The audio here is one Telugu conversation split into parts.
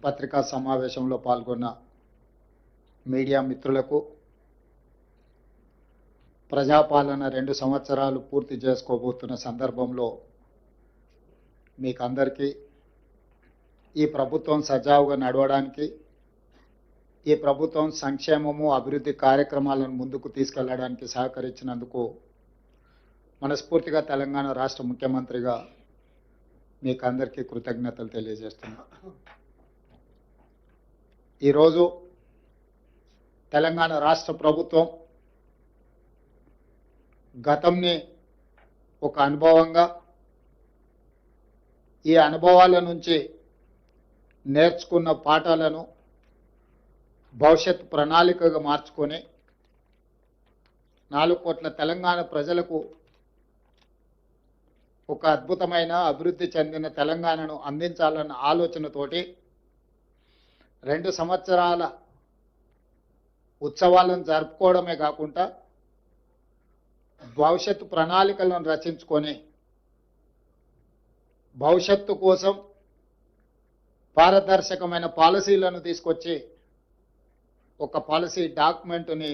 పత్రికా సమావేశంలో పాల్గొన్న మీడియా మిత్రులకు, ప్రజాపాలన 2 సంవత్సరాలు పూర్తి చేసుకోబోతున్న సందర్భంలో మీకందరికీ ఈ ప్రభుత్వం సజావుగా నడవడానికి, ఈ ప్రభుత్వం సంక్షేమము అభివృద్ధి కార్యక్రమాలను ముందుకు తీసుకెళ్లడానికి సహకరించినందుకు మనస్ఫూర్తిగా తెలంగాణ రాష్ట్ర ముఖ్యమంత్రిగా మీకందరికీ కృతజ్ఞతలు తెలియజేస్తున్నా. ఈరోజు తెలంగాణ రాష్ట్ర ప్రభుత్వం గతంని ఒక అనుభవంగా, ఈ అనుభవాల నుంచి నేర్చుకున్న పాఠాలను భవిష్యత్ ప్రణాళికగా మార్చుకొని 4 కోట్ల తెలంగాణ ప్రజలకు ఒక అద్భుతమైన అభివృద్ధి చెందిన తెలంగాణను అందించాలన్న ఆలోచనతోటి 2 సంవత్సరాల ఉత్సవాలను జరుపుకోవడమే కాకుండా భవిష్యత్తు ప్రణాళికలను రచించుకొని భవిష్యత్తు కోసం పారదర్శకమైన పాలసీలను తీసుకొచ్చి ఒక పాలసీ డాక్యుమెంట్ని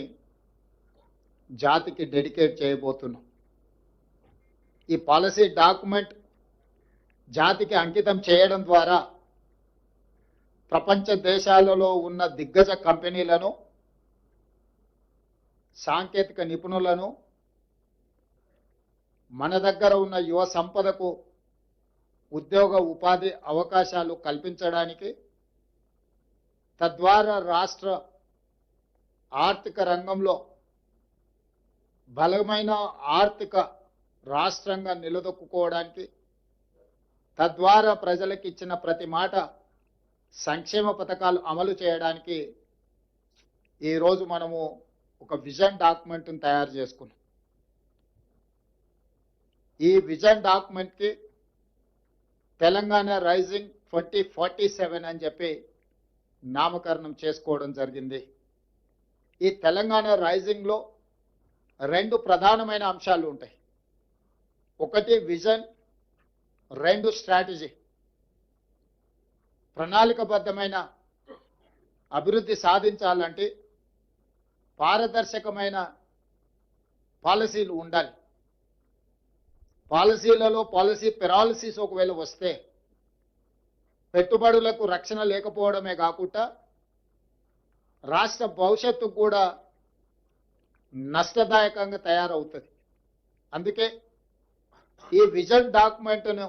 జాతికి డెడికేట్ చేయబోతున్నాం. ఈ పాలసీ డాక్యుమెంట్ జాతికి అంకితం చేయడం ద్వారా ప్రపంచ దేశాలలో ఉన్న దిగ్గజ కంపెనీలను, సాంకేతిక నిపుణులను, మన దగ్గర ఉన్న యువ సంపదకు ఉద్యోగ ఉపాధి అవకాశాలు కల్పించడానికి, తద్వారా రాష్ట్ర ఆర్థిక రంగంలో బలమైన ఆర్థిక రాష్ట్రంగా నిలదొక్కుకోవడానికి, తద్వారా ప్రజలకు ఇచ్చిన ప్రతి మాట సంక్షేమ పథకాలు అమలు చేయడానికి ఈరోజు మనము ఒక విజన్ డాక్యుమెంట్ని తయారు చేసుకున్నాం. ఈ విజన్ డాక్యుమెంట్కి తెలంగాణ రైజింగ్ 2047 అని చెప్పి నామకరణం చేసుకోవడం జరిగింది. ఈ తెలంగాణ రైజింగ్లో 2 ప్రధానమైన అంశాలు ఉంటాయి. ఒకటి విజన్, 2 స్ట్రాటజీ. ప్రణాళికబద్ధమైన అభివృద్ధి సాధించాలంటే పారదర్శకమైన పాలసీలు ఉండాలి. పాలసీలలో పాలసీ పెరాలసిస్ ఒకవేళ వస్తే పెట్టుబడులకు రక్షణ లేకపోవడమే కాకుండా రాష్ట్ర భవిష్యత్తు కూడా నష్టదాయకంగా తయారవుతుంది. అందుకే ఈ విజన్ డాక్యుమెంట్ను